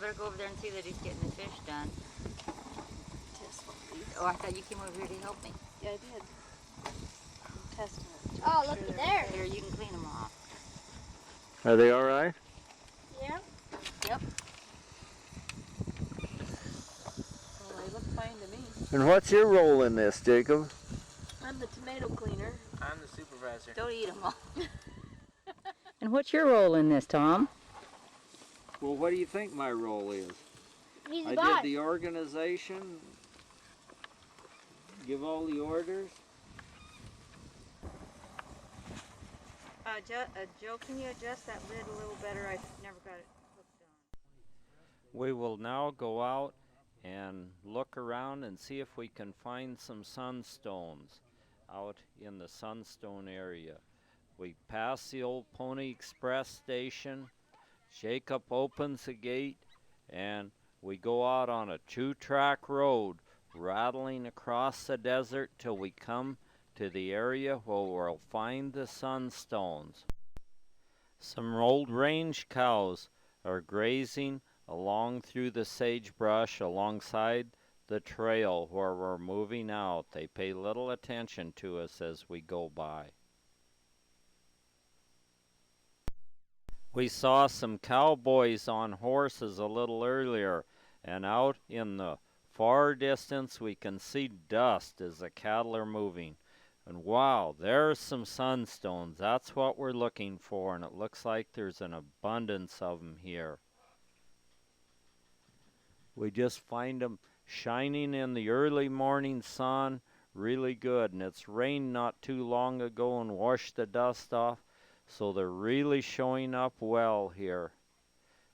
better go over there and see that he's getting the fish done. Oh, I thought you came over here to help me. Yeah, I did. I'm testing it. Oh, look at there. Here, you can clean them off. Are they all right? Yeah. Yep. Well, they look fine to me. And what's your role in this, Jacob? I'm the tomato cleaner. I'm the supervisor. Don't eat them all. And what's your role in this, Tom? Well, what do you think my role is? He's the I boss. did the organization, give all the orders. Joe, can you adjust that lid a little better? I've never got it hooked on. We will now go out and look around and see if we can find some sunstones out in the sunstone area. We pass the old Pony Express station. Jacob opens the gate and we go out on a 2-track road rattling across the desert till we come to the area where we'll find the sunstones. Some old range cows are grazing along through the sagebrush alongside the trail where we're moving out. They pay little attention to us as we go by. We saw some cowboys on horses a little earlier, and out in the far distance we can see dust as the cattle are moving. And wow, there's some sunstones. That's what we're looking for, and it looks like there's an abundance of them here. We just find them shining in the early morning sun really good, and it's rained not too long ago and washed the dust off, so they're really showing up well here.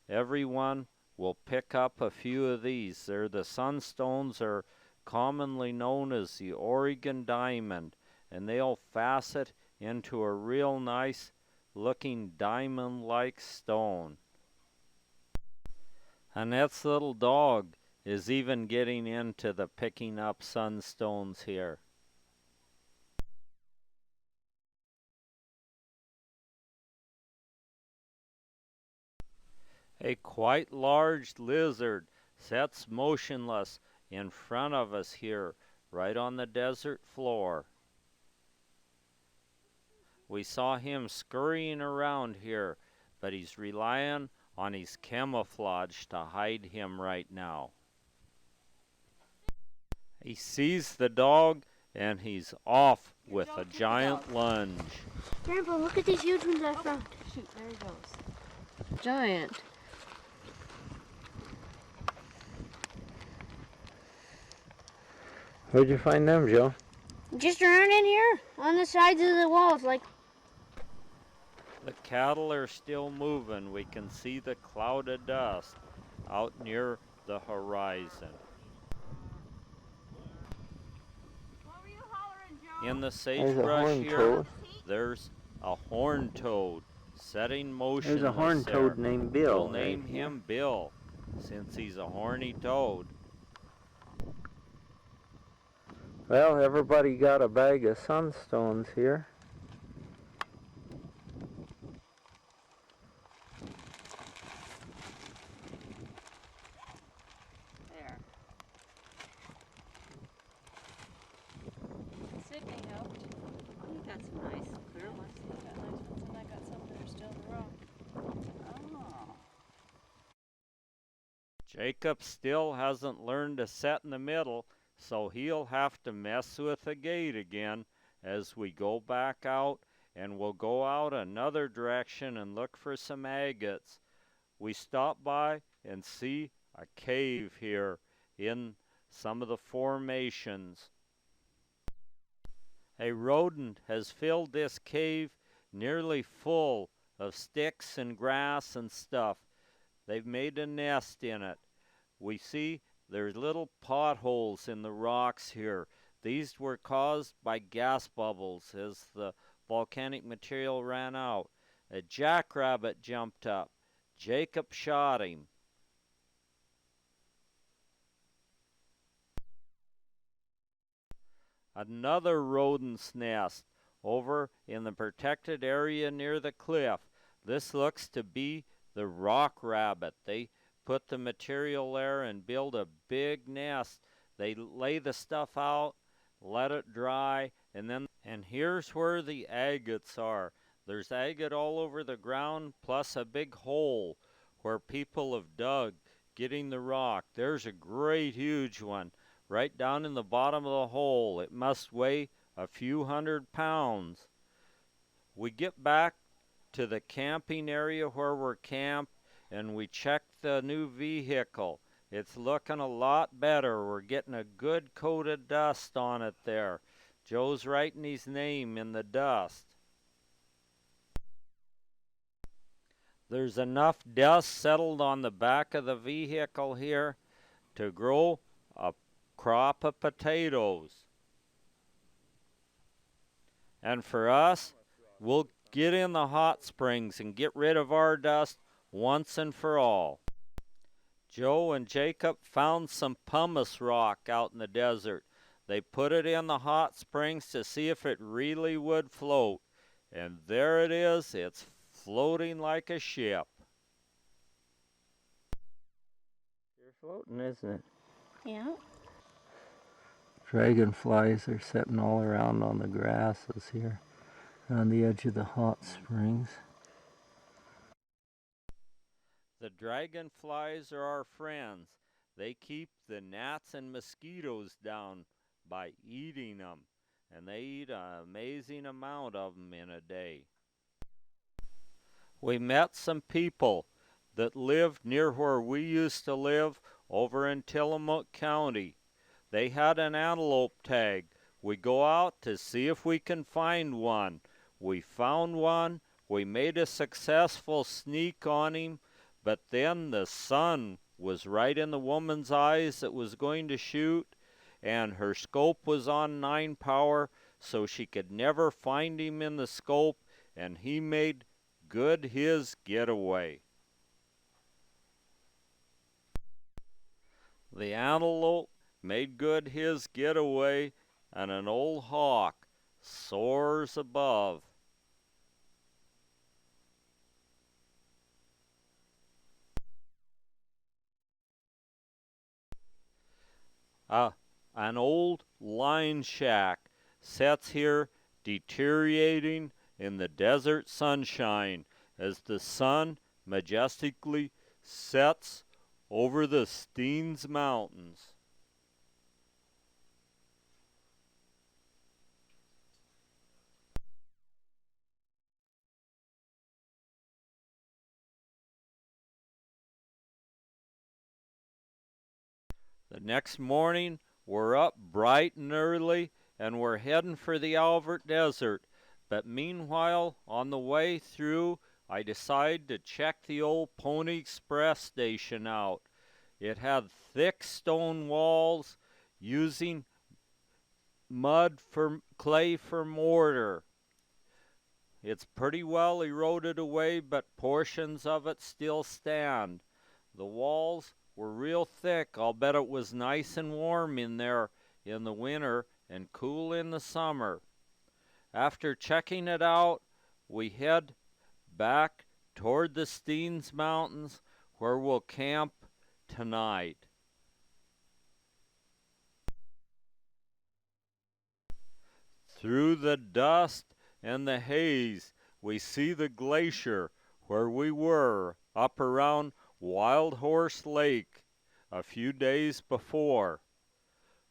Everyone will pick up a few of these. They're the sunstones are commonly known as the Oregon diamond, and they'll facet into a real nice looking diamond-like stone. Annette's little dog is even getting into the picking up sunstones here. A quite large lizard sits motionless in front of us here, right on the desert floor. We saw him scurrying around here, but he's relying on his camouflage to hide him right now. He sees the dog and he's off with a giant lunge. Grandpa, look at these huge ones I found. Shoot, there he goes. Giant. Where'd you find them, Joe? Just around in here, on the sides of the walls, like. The cattle are still moving. We can see the cloud of dust out near the horizon. What were you hollering, Joe? In the There's a sagebrush horned here, toad. there's a horned toad setting motion. There's a horned toad named Bill. We'll name him Bill, since he's a horny toad. Well, everybody got a bag of sunstones here. There. Sydney helped. You got some nice clear ones. I got nice ones, and I got some that are still in the rock. Oh. Jacob still hasn't learned to set in the middle, so he'll have to mess with the gate again as we go back out, and we'll go out another direction and look for some agates. We stop by and see a cave here in some of the formations. A rodent has filled this cave nearly full of sticks and grass and stuff. They've made a nest in it. We see there's little potholes in the rocks here. These were caused by gas bubbles as the volcanic material ran out. A jackrabbit jumped up. Jacob shot him. Another rodent's nest over in the protected area near the cliff. This looks to be the rock rabbit. They put the material there and build a big nest. They lay the stuff out, let it dry, and here's where the agates are. There's agate all over the ground, plus a big hole where people have dug, getting the rock. There's a great huge one right down in the bottom of the hole. It must weigh a few 100 pounds. We get back to the camping area where we're camped, and we check the new vehicle. It's looking a lot better. We're getting a good coat of dust on it there. Joe's writing his name in the dust. There's enough dust settled on the back of the vehicle here to grow a crop of potatoes. And for us, we'll get in the hot springs and get rid of our dust once and for all. Joe and Jacob found some pumice rock out in the desert. They put it in the hot springs to see if it really would float. And there it is. It's floating like a ship. You're floating, isn't it? Yeah. Dragonflies are sitting all around on the grasses here on the edge of the hot springs. The dragonflies are our friends. They keep the gnats and mosquitoes down by eating them, and they eat an amazing amount of them in a day. We met some people that lived near where we used to live over in Tillamook County. They had an antelope tag. We go out to see if we can find one. We found one. We made a successful sneak on him, but then the sun was right in the woman's eyes that was going to shoot, and her scope was on 9 power, so she could never find him in the scope, and he made good his getaway. The antelope made good his getaway, and an old hawk soars above. An old line shack sits here deteriorating in the desert sunshine as the sun majestically sets over the Steens Mountains. The next morning, we're up bright and early, and we're heading for the Albert Desert. But meanwhile, on the way through, I decide to check the old Pony Express station out. It had thick stone walls using clay for mortar. It's pretty well eroded away, but portions of it still stand. The walls were real thick. I'll bet it was nice and warm in there in the winter and cool in the summer. After checking it out, we head back toward the Steens Mountains where we'll camp tonight. Through the dust and the haze, we see the glacier where we were up around Wild Horse Lake a few days before.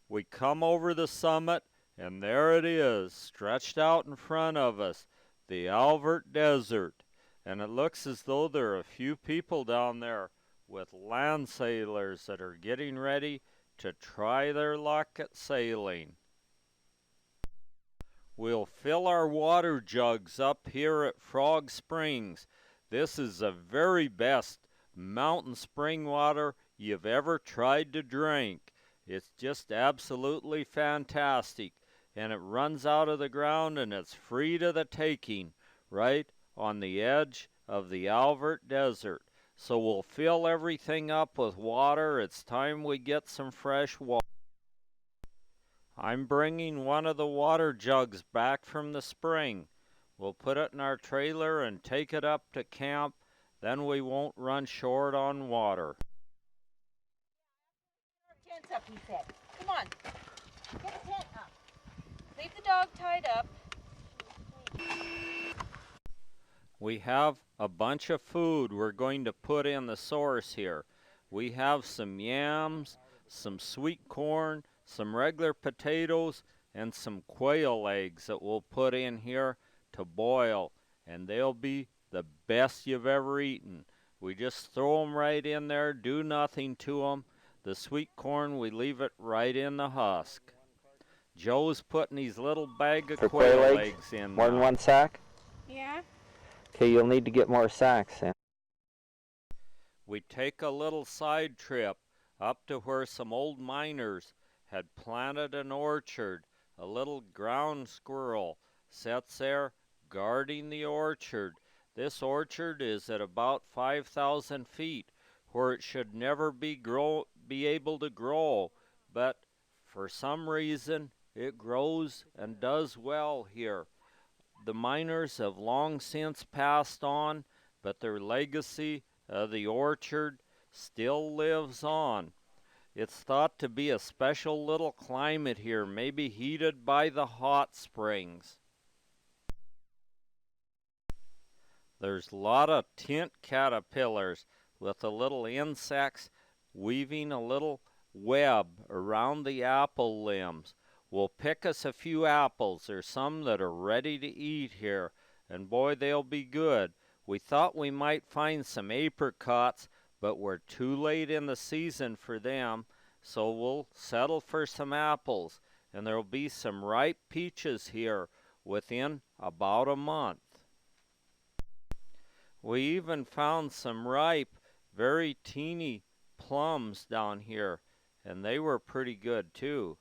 We come over the summit, and there it is, stretched out in front of us, the Albert Desert. And it looks as though there are a few people down there with land sailors that are getting ready to try their luck at sailing. We'll fill our water jugs up here at Frog Springs. This is the very best mountain spring water you've ever tried to drink. It's just absolutely fantastic, and it runs out of the ground and it's free to the taking right on the edge of the Albert Desert. So we'll fill everything up with water. It's time we get some fresh water. I'm bringing one of the water jugs back from the spring. We'll put it in our trailer and take it up to camp. Then we won't run short on water. up, he said. Come on. Get the tent up. Leave the dog tied up. We have a bunch of food we're going to put in the source here. We have some yams, some sweet corn, some regular potatoes, and some quail eggs that we'll put in here to boil, and they'll be the best you've ever eaten. We just throw them right in there, do nothing to them. The sweet corn, we leave it right in the husk. Joe's putting his little bag of quail eggs in More than now. one sack? Yeah. Okay, you'll need to get more sacks in. We take a little side trip up to where some old miners had planted an orchard. A little ground squirrel sits there guarding the orchard. This orchard is at about 5,000 feet, where it should never be able to grow, but for some reason it grows and does well here. The miners have long since passed on, but their legacy of the orchard still lives on. It's thought to be a special little climate here, maybe heated by the hot springs. There's a lot of tent caterpillars with the little insects weaving a little web around the apple limbs. We'll pick us a few apples. There's some that are ready to eat here, and boy, they'll be good. We thought we might find some apricots, but we're too late in the season for them, so we'll settle for some apples, and there'll be some ripe peaches here within about a month. We even found some ripe, very teeny plums down here, and they were pretty good too.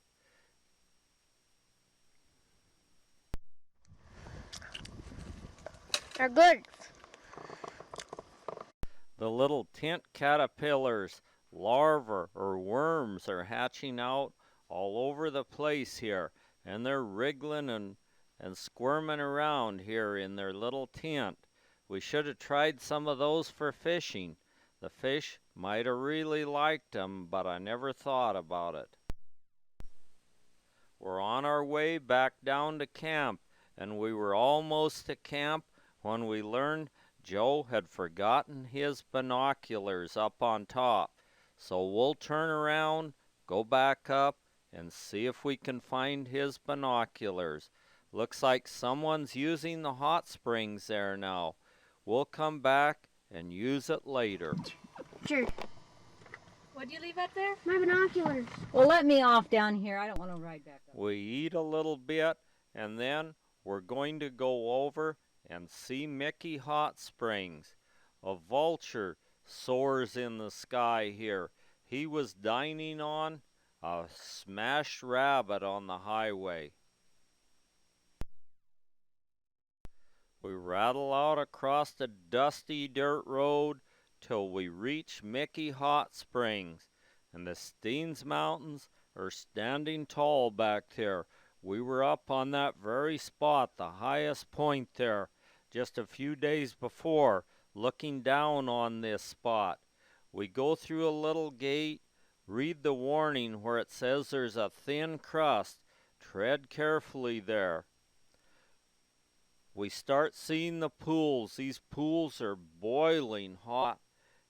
They're good. The little tent caterpillars, larvae or worms are hatching out all over the place here, and they're wriggling and squirming around here in their little tent. We should have tried some of those for fishing. The fish might have really liked them, but I never thought about it. We're on our way back down to camp, and we were almost to camp when we learned Joe had forgotten his binoculars up on top. So we'll turn around, go back up, and see if we can find his binoculars. Looks like someone's using the hot springs there now. We'll come back and use it later. Sure. What'd you leave up there? My binoculars. Well, let me off down here. I don't want to ride back up. We eat a little bit, and then we're going to go over and see Mickey Hot Springs. A vulture soars in the sky here. He was dining on a smashed rabbit on the highway. We rattle out across the dusty dirt road till we reach Mickey Hot Springs, and the Steens Mountains are standing tall back there. We were up on that very spot, the highest point there, just a few days before, looking down on this spot. We go through a little gate, read the warning where it says there's a thin crust. Tread carefully there. We start seeing the pools. These pools are boiling hot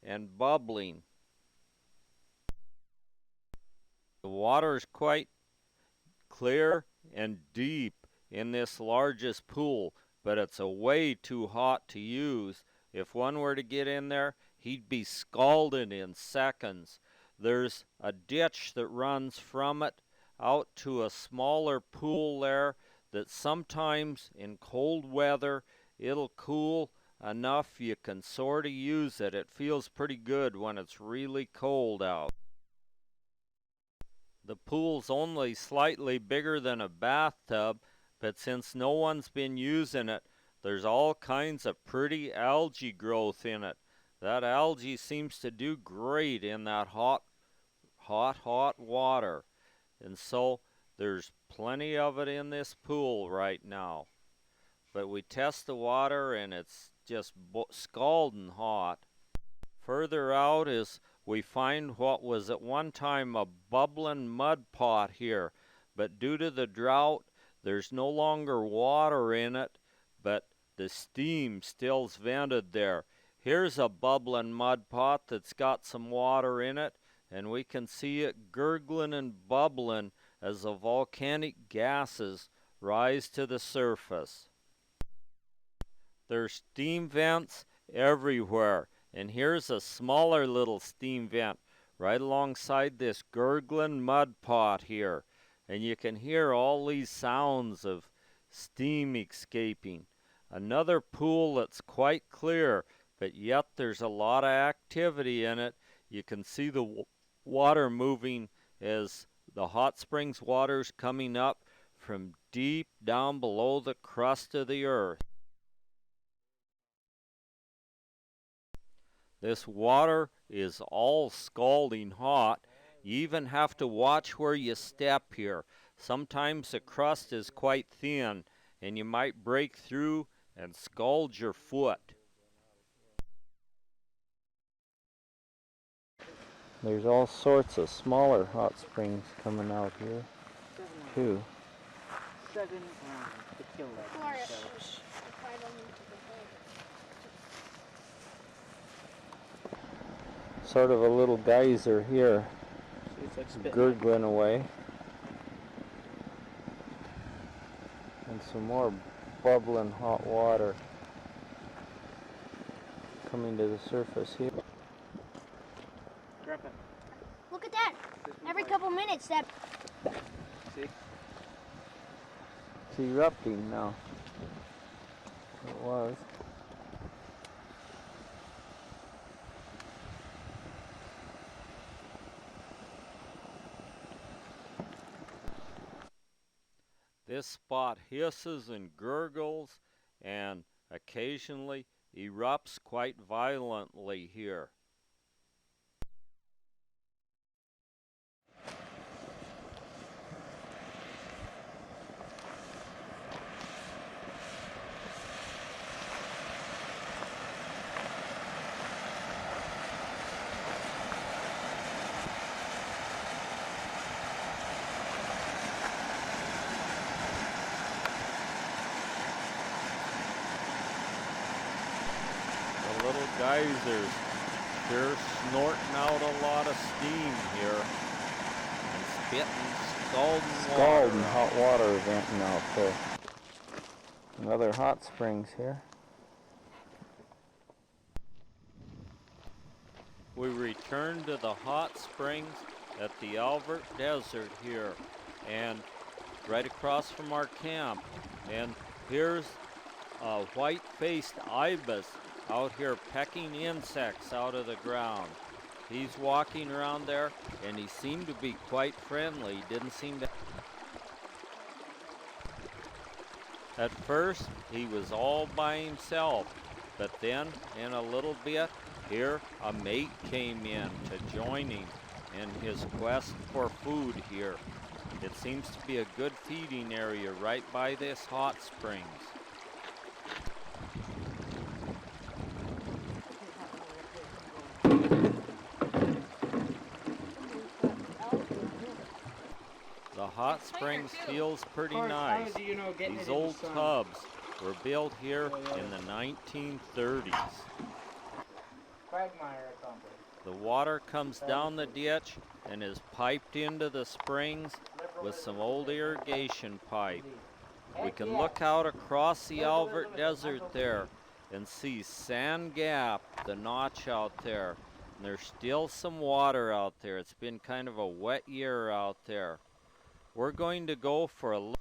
and bubbling. The water is quite clear and deep in this largest pool, but it's way too hot to use. If one were to get in there, he'd be scalded in seconds. There's a ditch that runs from it out to a smaller pool there that sometimes in cold weather it'll cool enough you can sort of use it. It feels pretty good when it's really cold out. The pool's only slightly bigger than a bathtub, but since no one's been using it, there's all kinds of pretty algae growth in it. That algae seems to do great in that hot water. And so there's plenty of it in this pool right now. But we test the water and it's just scalding hot. Further out is we find what was at one time a bubbling mud pot here, but due to the drought, there's no longer water in it, but the steam still's vented there. Here's a bubbling mud pot that's got some water in it, and we can see it gurgling and bubbling as the volcanic gases rise to the surface. There's steam vents everywhere, and here's a smaller little steam vent right alongside this gurgling mud pot here, and you can hear all these sounds of steam escaping. Another pool that's quite clear, but yet there's a lot of activity in it. You can see the water moving as the hot springs water's coming up from deep down below the crust of the earth. This water is all scalding hot. You even have to watch where you step here. Sometimes the crust is quite thin, and you might break through and scald your foot. There's all sorts of smaller hot springs coming out here, too. 7 to kill that. Glorious. So. Sort of a little geyser here, It's like spitting. gurgling away. And some more bubbling hot water coming to the surface here. Grandpa, Look at that. this one Every right. couple minutes, that See? It's erupting now. It was. This spot hisses and gurgles and occasionally erupts quite violently here. The little geysers, they're snorting out a lot of steam here and spitting Scalding water. hot water venting out there. Another hot springs here. We return to the hot springs at the Albert Desert here, and right across from our camp. And here's a white-faced ibis out here pecking insects out of the ground. He's walking around there, and he seemed to be quite friendly. He didn't seem to... At first, he was all by himself, but then, in a little bit, here a mate came in to join him in his quest for food here. It seems to be a good feeding area right by this hot springs. The hot springs feels pretty nice. These old tubs were built here in the 1930s. The water comes down the ditch and is piped into the springs with some old irrigation pipe. We can look out across the Albert Desert there and see Sand Gap, the notch out there. And there's still some water out there. It's been kind of a wet year out there. We're going to go for a look.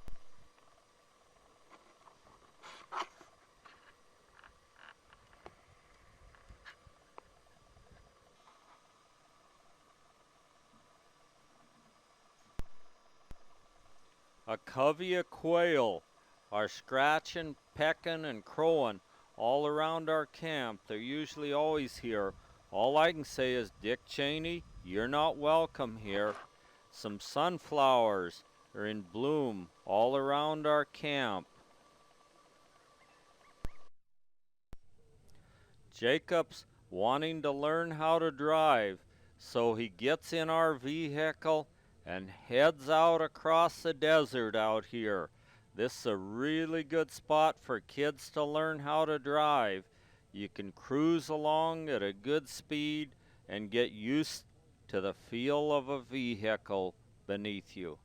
A covey of quail are scratching, pecking, and crowing all around our camp. They're usually always here. All I can say is, Dick Cheney, you're not welcome here. Some sunflowers are in bloom all around our camp. Jacob's wanting to learn how to drive, So he gets in our vehicle and heads out across the desert out here. This is a really good spot for kids to learn how to drive. You can cruise along at a good speed and get used to the feel of a vehicle beneath you.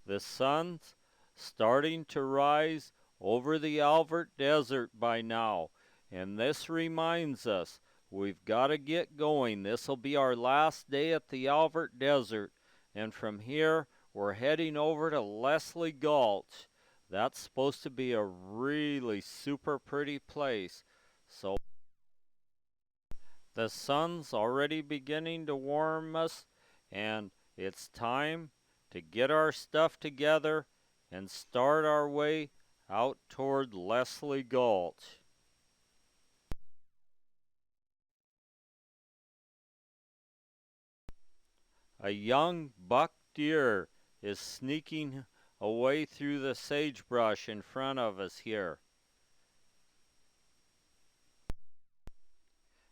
The sun's starting to rise over the Albert Desert by now, and this reminds us we've got to get going. This will be our last day at the Albert Desert, and from here we're heading over to Leslie Gulch. That's supposed to be a really super pretty place. So the sun's already beginning to warm us, and it's time to get our stuff together and start our way out toward Leslie Gulch. A young buck deer is sneaking away through the sagebrush in front of us here.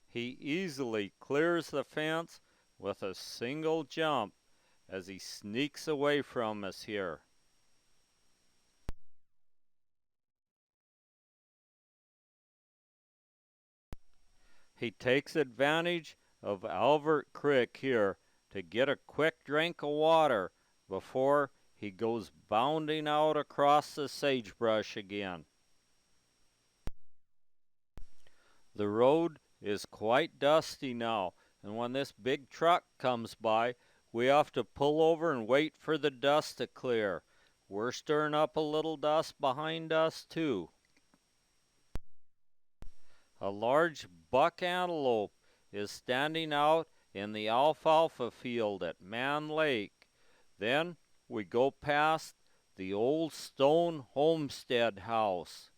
He easily clears the fence with a single jump as he sneaks away from us here. He takes advantage of Albert Creek here to get a quick drink of water before he goes bounding out across the sagebrush again. The road is quite dusty now, and when this big truck comes by, we have to pull over and wait for the dust to clear. We're stirring up a little dust behind us too. A large buck antelope is standing out in the alfalfa field at Man Lake. Then we go past the old stone homestead house.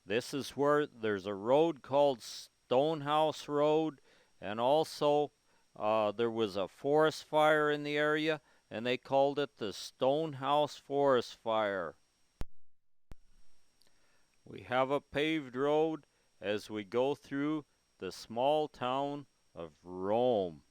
This is where there's a road called Stonehouse Road, and also there was a forest fire in the area, and they called it the Stonehouse Forest Fire. We have a paved road as we go through the small town of Rome.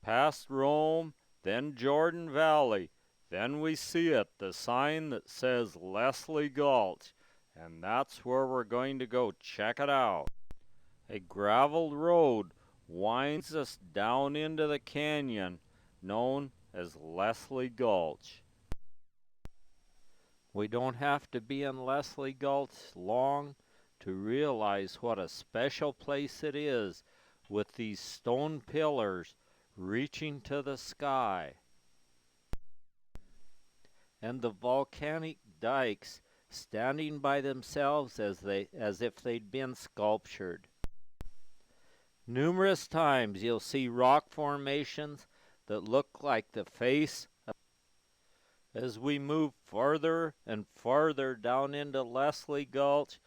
Past Rome, then Jordan Valley. Then we see it, the sign that says Leslie Gulch, and that's where we're going to go check it out. A gravel road winds us down into the canyon known as Leslie Gulch. We don't have to be in Leslie Gulch long to realize what a special place it is with these stone pillars reaching to the sky, and the volcanic dikes standing by themselves as if they'd been sculptured. Numerous times you'll see rock formations that look like the face of. As we move farther and farther down into Leslie Gulch,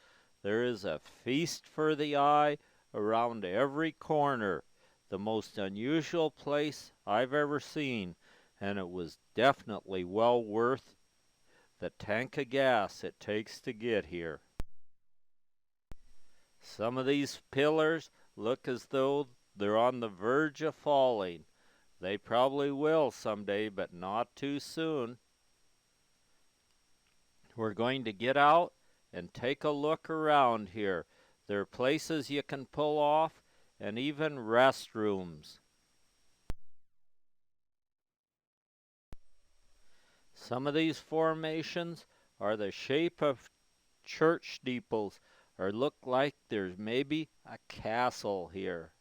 there is a feast for the eye around every corner. The most unusual place I've ever seen, and it was definitely well worth the tank of gas it takes to get here. Some of these pillars look as though they're on the verge of falling. They probably will someday, but not too soon. We're going to get out and take a look around here. There are places you can pull off and even restrooms. Some of these formations are the shape of church steeples, or look like there's maybe a castle here.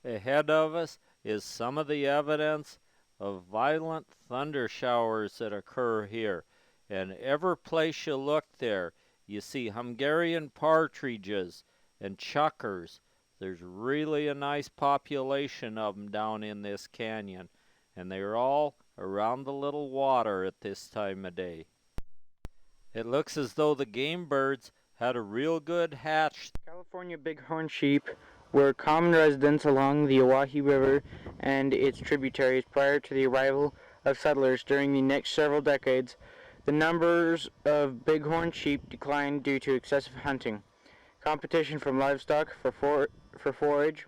Ahead of us is some of the evidence of violent thunder showers that occur here. And every place you look there, you see Hungarian partridges and chukars. There's really a nice population of them down in this canyon, and they're all around the little water at this time of day. It looks as though the game birds had a real good hatch. California bighorn sheep were common residents along the Owyhee River and its tributaries prior to the arrival of settlers. During the next several decades, the numbers of bighorn sheep declined due to excessive hunting, competition from livestock for forage,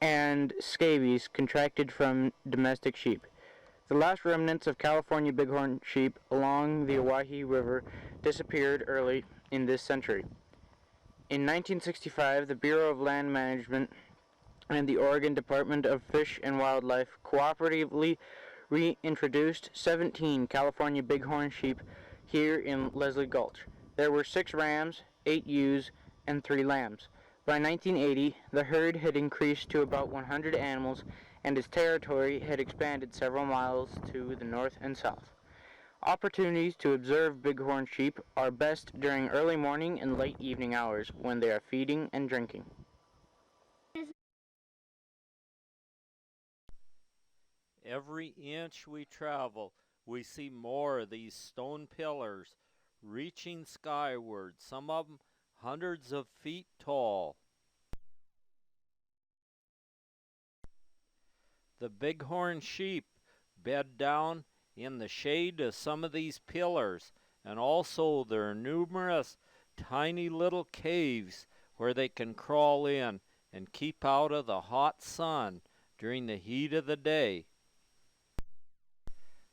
and scabies contracted from domestic sheep. The last remnants of California bighorn sheep along the Owyhee River disappeared early in this century. In 1965, the Bureau of Land Management and the Oregon Department of Fish and Wildlife cooperatively reintroduced 17 California bighorn sheep here in Leslie Gulch. There were 6 rams, 8 ewes, and 3 lambs. By 1980, the herd had increased to about 100 animals, and its territory had expanded several miles to the north and south. Opportunities to observe bighorn sheep are best during early morning and late evening hours when they are feeding and drinking. Every inch we travel, we see more of these stone pillars reaching skyward, some of them hundreds of feet tall. The bighorn sheep bed down in the shade of some of these pillars, and also there are numerous tiny little caves where they can crawl in and keep out of the hot sun during the heat of the day.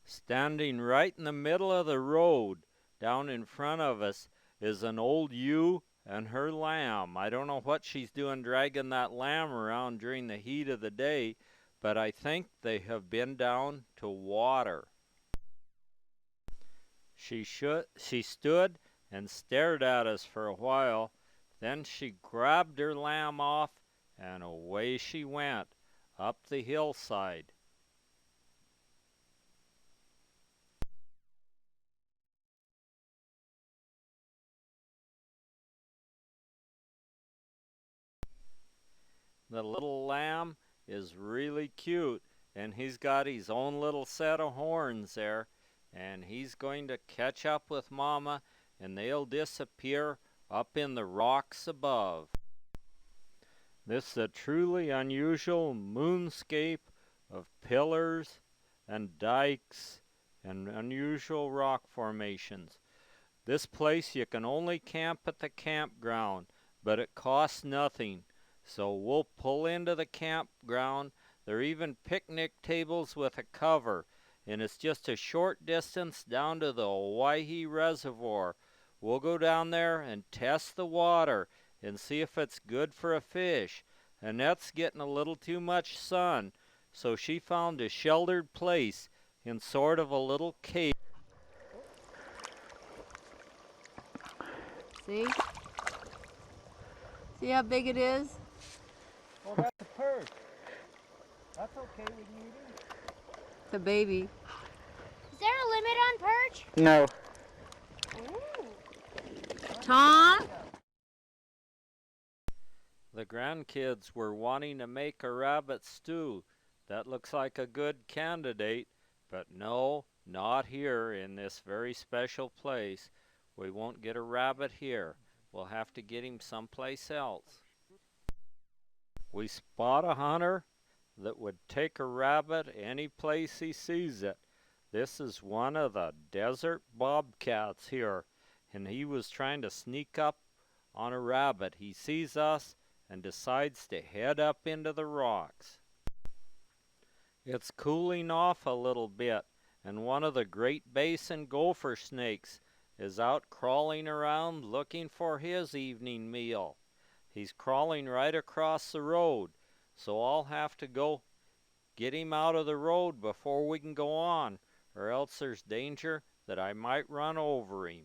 Standing right in the middle of the road down in front of us is an old ewe and her lamb. I don't know what she's doing dragging that lamb around during the heat of the day, but I think they have been down to water. She stood and stared at us for a while, then she grabbed her lamb off and away she went up the hillside. The little lamb is really cute, and he's got his own little set of horns there, and he's going to catch up with Mama, and they'll disappear up in the rocks above. This is a truly unusual moonscape of pillars and dikes and unusual rock formations. This place you can only camp at the campground, but it costs nothing. So we'll pull into the campground. There are even picnic tables with a cover, and it's just a short distance down to the Owyhee Reservoir. We'll go down there and test the water and see if it's good for a fish. Annette's getting a little too much sun, so she found a sheltered place in sort of a little cave. See? See how big it is? Oh, that's a perch. That's okay, we can eat it. It's a baby. Is there a limit on perch? No. Tom? The grandkids were wanting to make a rabbit stew. That looks like a good candidate, but no, not here in this very special place. We won't get a rabbit here. We'll have to get him someplace else. We spot a hunter that would take a rabbit any place he sees it. This is one of the desert bobcats here, and he was trying to sneak up on a rabbit. He sees us and decides to head up into the rocks. It's cooling off a little bit, and one of the Great Basin gopher snakes is out crawling around looking for his evening meal. He's crawling right across the road, so I'll have to go get him out of the road before we can go on, or else there's danger that I might run over him.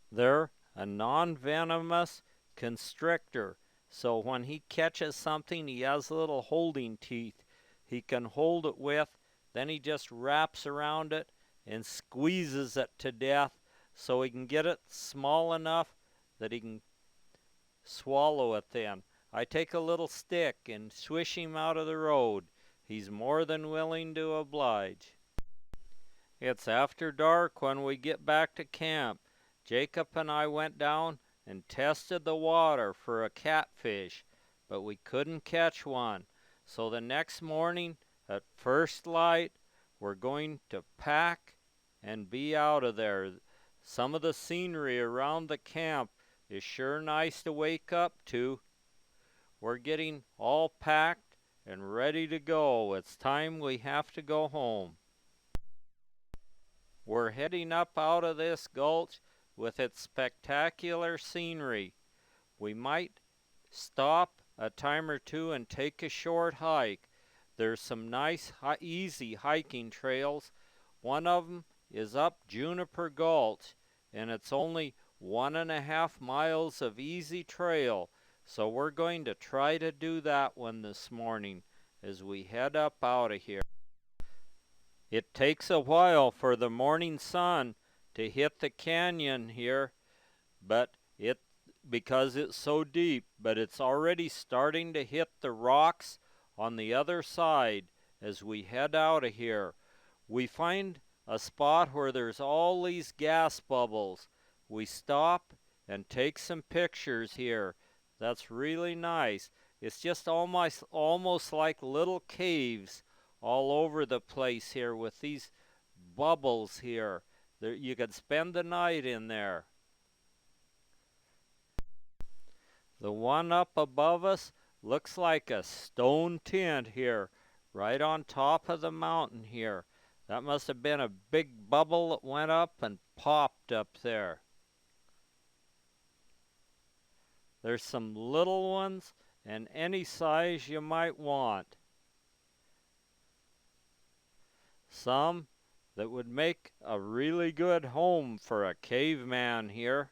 They're a non-venomous constrictor, so when he catches something, he has little holding teeth he can hold it with, then he just wraps around it and squeezes it to death so he can get it small enough that he can swallow it then. I take a little stick and swish him out of the road. He's more than willing to oblige. It's after dark when we get back to camp. Jacob and I went down and tested the water for a catfish, but we couldn't catch one. So the next morning at first light, we're going to pack and be out of there. Some of the scenery around the camp is sure nice to wake up to. We're getting all packed and ready to go. It's time we have to go home. We're heading up out of this gulch with its spectacular scenery. We might stop a time or two and take a short hike. There's some nice, easy hiking trails. One of them is up Juniper Gulch, and it's only 1.5 miles of easy trail. So we're going to try to do that one this morning as we head up out of here. It takes a while for the morning sun to hit the canyon here, because it's so deep, but it's already starting to hit the rocks on the other side as we head out of here. We find a spot where there's all these gas bubbles. We stop and take some pictures here. That's really nice. It's just almost like little caves all over the place here with these bubbles here. You could spend the night in there. The one up above us looks like a stone tent here, right on top of the mountain here. That must have been a big bubble that went up and popped up there. There's some little ones and any size you might want. Some that would make a really good home for a caveman here.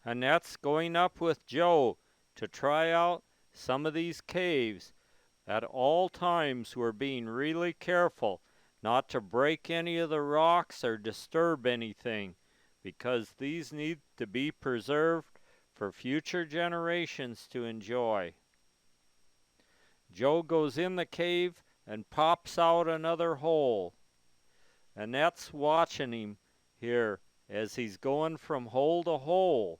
Annette's going up with Joe to try out some of these caves. At all times we're being really careful not to break any of the rocks or disturb anything, because these need to be preserved for future generations to enjoy. Joe goes in the cave and pops out another hole. Annette's watching him here as he's going from hole to hole.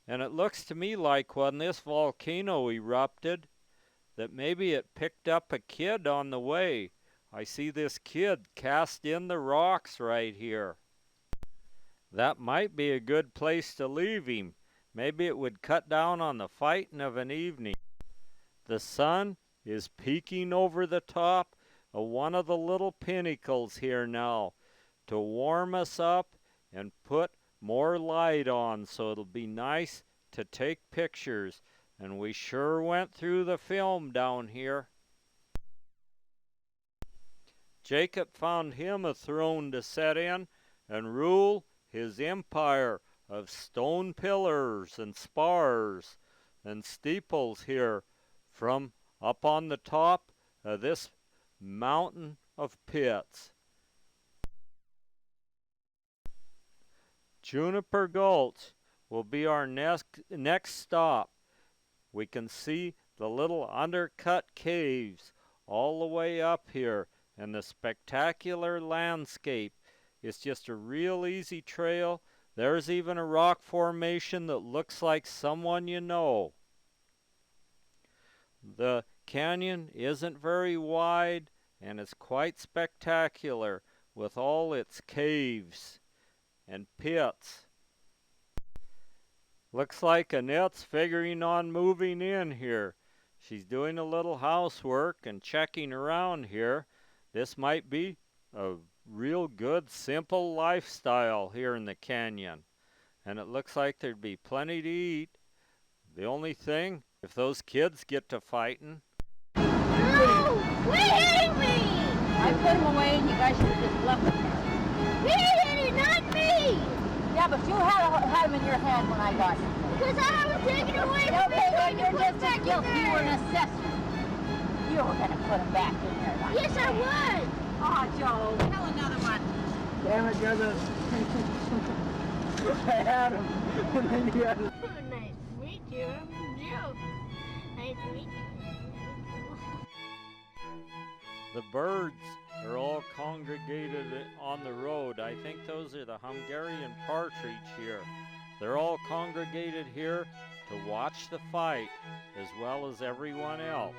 And it looks to me like when this volcano erupted, that maybe it picked up a kid on the way. I see this kid cast in the rocks right here. That might be a good place to leave him. Maybe it would cut down on the fighting of an evening. The sun is peeking over the top of one of the little pinnacles here now to warm us up and put more light on, so it'll be nice to take pictures. And we sure went through the film down here. Jacob found him a throne to set in and rule his empire of stone pillars and spars and steeples here from up on the top of this mountain of pits. Juniper Gulch will be our next stop. We can see the little undercut caves all the way up here, and the spectacular landscape. It's just a real easy trail. There's even a rock formation that looks like someone you know. The canyon isn't very wide, and it's quite spectacular with all its caves and pits. Looks like Annette's figuring on moving in here. She's doing a little housework and checking around here. This might be a real good, simple lifestyle here in the canyon. And it looks like there'd be plenty to eat. The only thing, if those kids get to fighting. No! Quit hitting me! I put him away and you guys should have just left him there. He hit it, not me! Yeah, but you had him in your hand when I got him. Because I was taking it away from me, Okay, so I well, could put it back in you were an there. accessory. You were going to put him back in there. Like Yes, I was. Oh, Joe, tell another one. Damn it, I had him. And then he had him. Nice to meet you. I'm Joe. Nice to meet you. The birds are all congregated on the road. I think those are the Hungarian partridge here. They're all congregated here to watch the fight as well as everyone else.